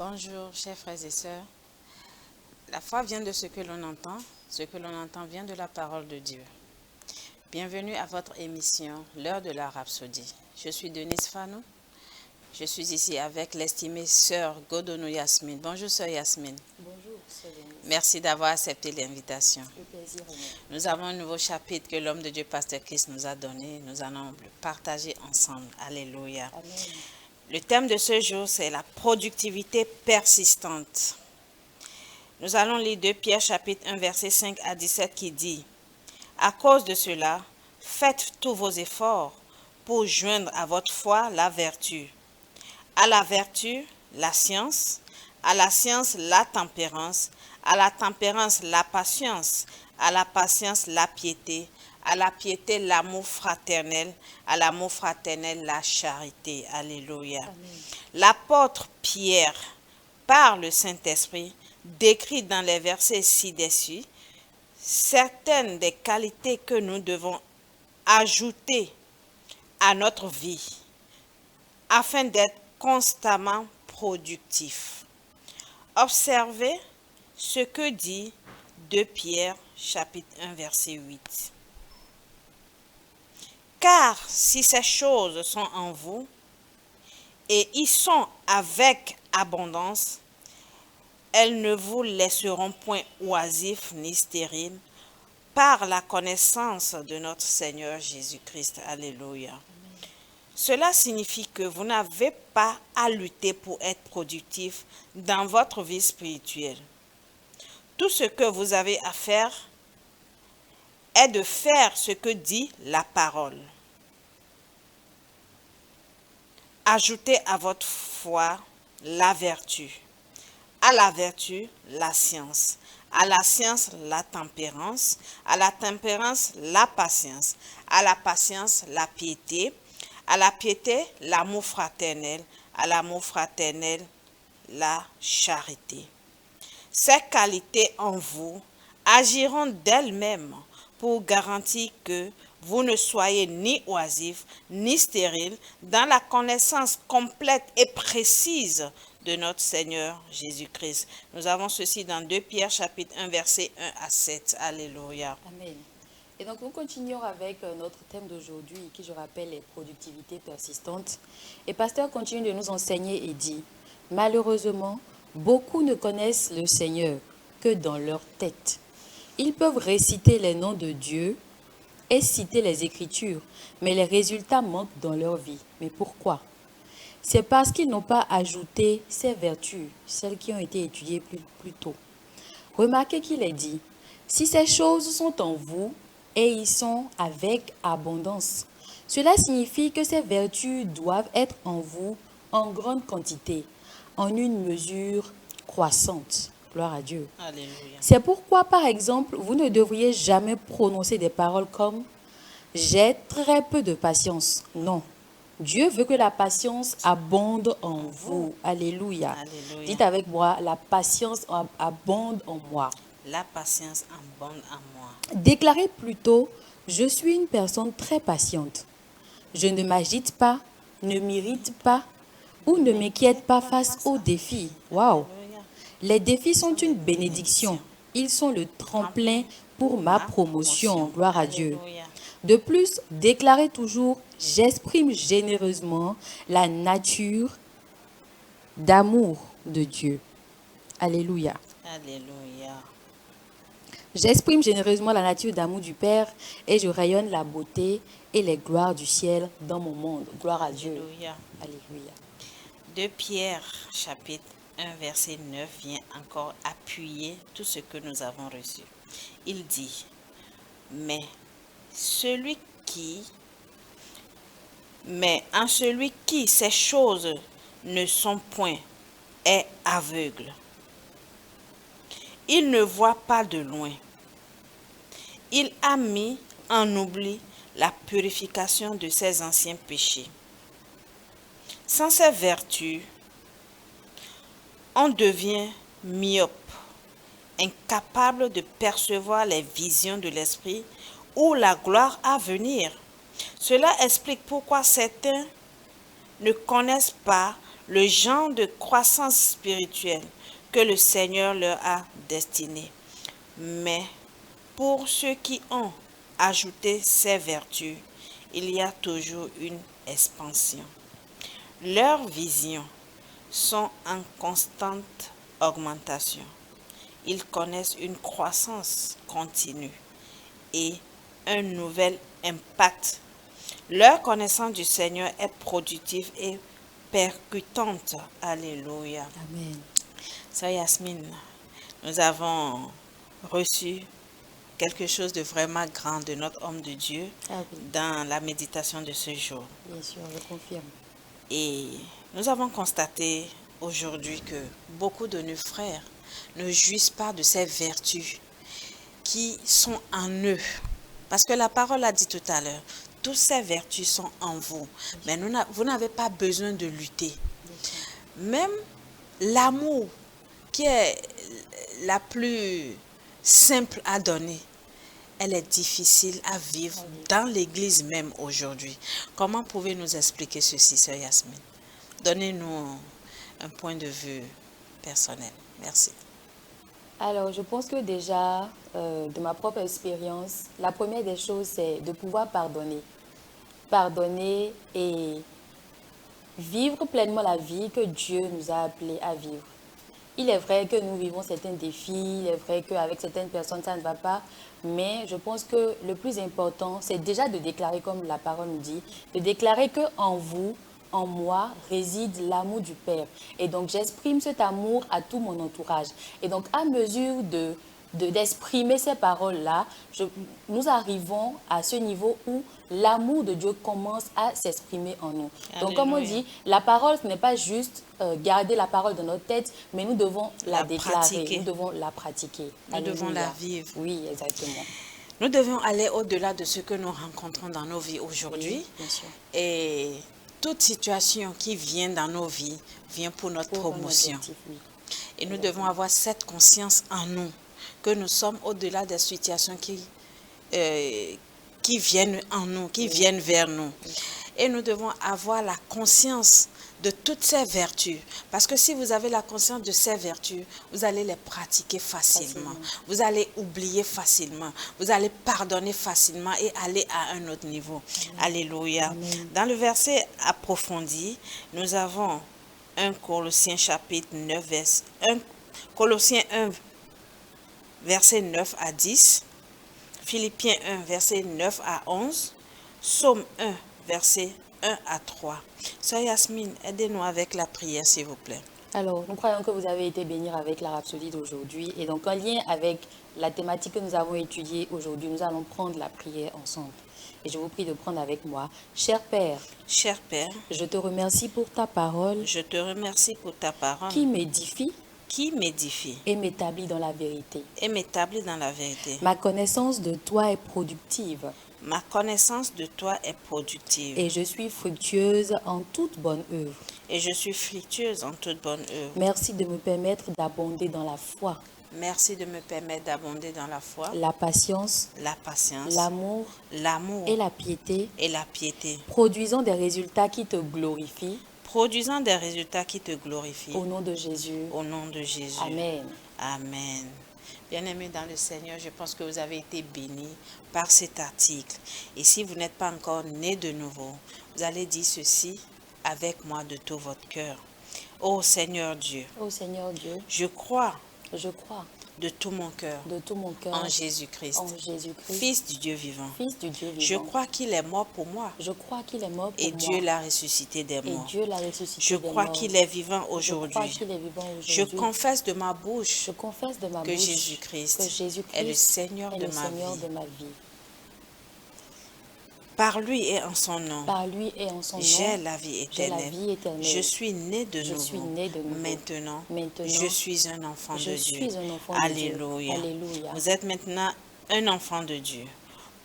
Bonjour, chers frères et sœurs. La foi vient de ce que l'on entend. Ce que l'on entend vient de la parole de Dieu. Bienvenue à votre émission, l'heure de la Rhapsodie. Je suis Denise Fanou. Je suis ici avec l'estimée sœur Godonou Yasmine. Bonjour, sœur Yasmine. Bonjour, sœur Denise. Merci d'avoir accepté l'invitation. Le plaisir est mien. Nous avons un nouveau chapitre que l'homme de Dieu, Pasteur Christ, nous a donné. Nous allons le partager ensemble. Alléluia. Amen. Le thème de ce jour, c'est la productivité persistante. Nous allons lire 2 Pierre chapitre 1 verset 5 à 17 qui dit « À cause de cela, faites tous vos efforts pour joindre à votre foi la vertu, à la vertu la science, à la science la tempérance, à la tempérance la patience, à la patience la piété, à la piété l'amour fraternel, à l'amour fraternel la charité. » Alléluia. Amen. L'apôtre Pierre, par le Saint-Esprit, décrit dans les versets ci-dessus certaines des qualités que nous devons ajouter à notre vie afin d'être constamment productifs. Observez ce que dit 2 Pierre chapitre 1 verset 8. Car si ces choses sont en vous et y sont avec abondance, elles ne vous laisseront point oisifs ni stériles par la connaissance de notre Seigneur Jésus-Christ. Alléluia. Cela signifie que vous n'avez pas à lutter pour être productif dans votre vie spirituelle. Tout ce que vous avez à faire est de faire ce que dit la parole. Ajoutez à votre foi la vertu. À la vertu, la science. À la science, la tempérance. À la tempérance, la patience. À la patience, la piété. À la piété, l'amour fraternel. À l'amour fraternel, la charité. Ces qualités en vous agiront d'elles-mêmes pour garantir que vous ne soyez ni oisifs ni stériles dans la connaissance complète et précise de notre Seigneur Jésus-Christ. Nous avons ceci dans 2 Pierre chapitre 1 verset 1 à 7. Alléluia. Amen. Et donc, nous continuons avec notre thème d'aujourd'hui, qui, je rappelle, est productivité persistante. Et Pasteur continue de nous enseigner et dit, « Malheureusement, beaucoup ne connaissent le Seigneur que dans leur tête. Ils peuvent réciter les noms de Dieu et citer les Écritures, mais les résultats manquent dans leur vie. Mais pourquoi? C'est parce qu'ils n'ont pas ajouté ces vertus, celles qui ont été étudiées plus tôt. Remarquez qu'il est dit, « Si ces choses sont en vous, et ils sont avec abondance. » Cela signifie que ces vertus doivent être en vous en grande quantité, en une mesure croissante. Gloire à Dieu. Alléluia. C'est pourquoi, par exemple, vous ne devriez jamais prononcer des paroles comme « j'ai très peu de patience ». Non. Dieu veut que la patience abonde en vous. Alléluia. Alléluia. Dites avec moi, la patience abonde en moi. La patience abonde en moi. Déclarez plutôt, je suis une personne très patiente. Je ne m'agite pas, ne m'irrite pas ou ne m'inquiète pas face aux défis. Waouh! Les défis sont une bénédiction. Ils sont le tremplin pour ma promotion. Gloire à Dieu. Alléluia. De plus, déclarez toujours, j'exprime généreusement la nature d'amour de Dieu. Alléluia. Alléluia. J'exprime généreusement la nature d'amour du Père et je rayonne la beauté et les gloires du ciel dans mon monde. Gloire à Dieu. Alléluia. Alléluia. 2 Pierre chapitre 1 verset 9 vient encore appuyer tout ce que nous avons reçu. Il dit, mais en celui qui ces choses ne sont point est aveugle. Il ne voit pas de loin. Il a mis en oubli la purification de ses anciens péchés. Sans ces vertus, on devient myope, incapable de percevoir les visions de l'esprit ou la gloire à venir. Cela explique pourquoi certains ne connaissent pas le genre de croissance spirituelle que le Seigneur leur a destiné. Mais pour ceux qui ont ajouté ces vertus, il y a toujours une expansion. Leurs visions sont en constante augmentation. Ils connaissent une croissance continue et un nouvel impact. Leur connaissance du Seigneur est productive et percutante. Alléluia. Amen. Sœur Yasmine, nous avons reçu quelque chose de vraiment grand de notre homme de Dieu Ah oui, dans la méditation de ce jour. bien sûr, je confirme. Et nous avons constaté aujourd'hui que beaucoup de nos frères ne jouissent pas de ces vertus qui sont en eux. Parce que la parole a dit tout à l'heure, toutes ces vertus sont en vous. Mais vous n'avez pas besoin de lutter. Même l'amour qui est la plus simple à donner, elle est difficile à vivre dans l'église même aujourd'hui. Comment pouvez-vous nous expliquer ceci, Sœur Yasmine? Donnez-nous un point de vue personnel. Merci. Alors, je pense que déjà, de ma propre expérience, la première des choses, c'est de pouvoir pardonner. Pardonner et vivre pleinement la vie que Dieu nous a appelés à vivre. Il est vrai que nous vivons certains défis, il est vrai qu'avec certaines personnes, ça ne va pas, mais je pense que le plus important, c'est déjà de déclarer, comme la parole nous dit, de déclarer qu'en vous, en moi, réside l'amour du Père. Et donc, j'exprime cet amour à tout mon entourage. Et donc, à mesure d'exprimer ces paroles-là, nous arrivons à ce niveau où l'amour de Dieu commence à s'exprimer en nous. Donc, comme on Alléluia. dit, la parole, ce n'est pas juste garder la parole dans notre tête, mais nous devons la déclarer, pratiquer. nous devons la pratiquer. Nous devons la Alléluia. vivre. Oui, exactement. Nous devons aller au-delà de ce que nous rencontrons dans nos vies aujourd'hui. Oui, bien sûr. Et toute situation qui vient dans nos vies vient pour notre Pour un promotion. objectif, oui. Et nous devons avoir cette conscience en nous, que nous sommes au-delà des situations qui viennent en nous, qui viennent vers nous. Et nous devons avoir la conscience de toutes ces vertus. Parce que si vous avez la conscience de ces vertus, vous allez les pratiquer facilement. Vous allez oublier facilement. Vous allez pardonner facilement et aller à un autre niveau. Alléluia. Dans le verset approfondi, nous avons 1 Colossiens chapitre 9, Colossiens 1, verset 9 à 10, Philippiens 1, verset 9 à 11, Psaume 1, verset 1 à 3. Sœur Yasmine, aidez-nous avec la prière, s'il vous plaît. Alors, nous croyons que vous avez été bénis avec la rhapsodie d'aujourd'hui. Et donc, en lien avec la thématique que nous avons étudiée aujourd'hui, nous allons prendre la prière ensemble. Et je vous prie de prendre avec moi. Cher Père, Cher Père, je te remercie pour ta parole je te remercie pour ta parole qui m'édifie qui m'édifie et m'établit dans la vérité. et m'établit dans la vérité. Ma connaissance de toi est productive Ma connaissance de toi est productive et je suis fructueuse en toute bonne œuvre. et je suis fructueuse en toute bonne œuvre. Merci de me permettre d'abonder dans la foi, Merci de me permettre d'abonder dans la foi, la patience, la patience, l'amour l'amour et la piété, et la piété, produisant des résultats qui te glorifient. produisant des résultats qui te glorifient. Au nom de Jésus. Au nom de Jésus. Amen. Amen. Bien-aimés dans le Seigneur, je pense que vous avez été bénis par cet article. Et si vous n'êtes pas encore né de nouveau, vous allez dire ceci avec moi de tout votre cœur. Ô Seigneur Dieu, Ô Seigneur Dieu, je crois je crois de tout mon cœur de tout mon cœur en Jésus-Christ, en Jésus-Christ, Fils du Dieu vivant. Fils du Dieu Je vivant. crois qu'il est mort pour moi Je crois qu'il est mort pour et moi. Dieu l'a ressuscité des Et morts. Dieu l'a ressuscité Je des crois morts. qu'il est vivant Je crois aujourd'hui. qu'il est vivant Je aujourd'hui. confesse de ma bouche Je confesse de ma que bouche Jésus-Christ que Jésus-Christ est le Seigneur est de le ma Seigneur vie. de ma vie. Par lui et en son nom, Par lui et en son nom, j'ai la vie j'ai la éternelle. vie éternelle. Je suis né de Je nouveau. suis né de nouveau. Maintenant, Maintenant, je suis un enfant je de Dieu. suis un enfant de Dieu. Alléluia. Alléluia. Vous êtes maintenant un enfant de Dieu.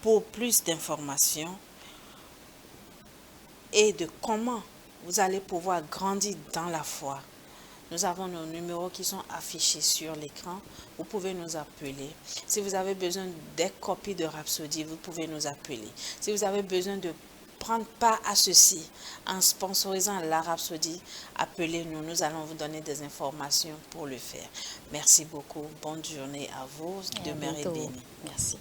Pour plus d'informations et de comment vous allez pouvoir grandir dans la foi, nous avons nos numéros qui sont affichés sur l'écran. Vous pouvez nous appeler. Si vous avez besoin des copies de Rhapsodie, vous pouvez nous appeler. Si vous avez besoin de prendre part à ceci en sponsorisant la Rhapsodie, appelez-nous, nous allons vous donner des informations pour le faire. Merci beaucoup, bonne journée à vous, Et à demeurez bientôt. bénis. Merci.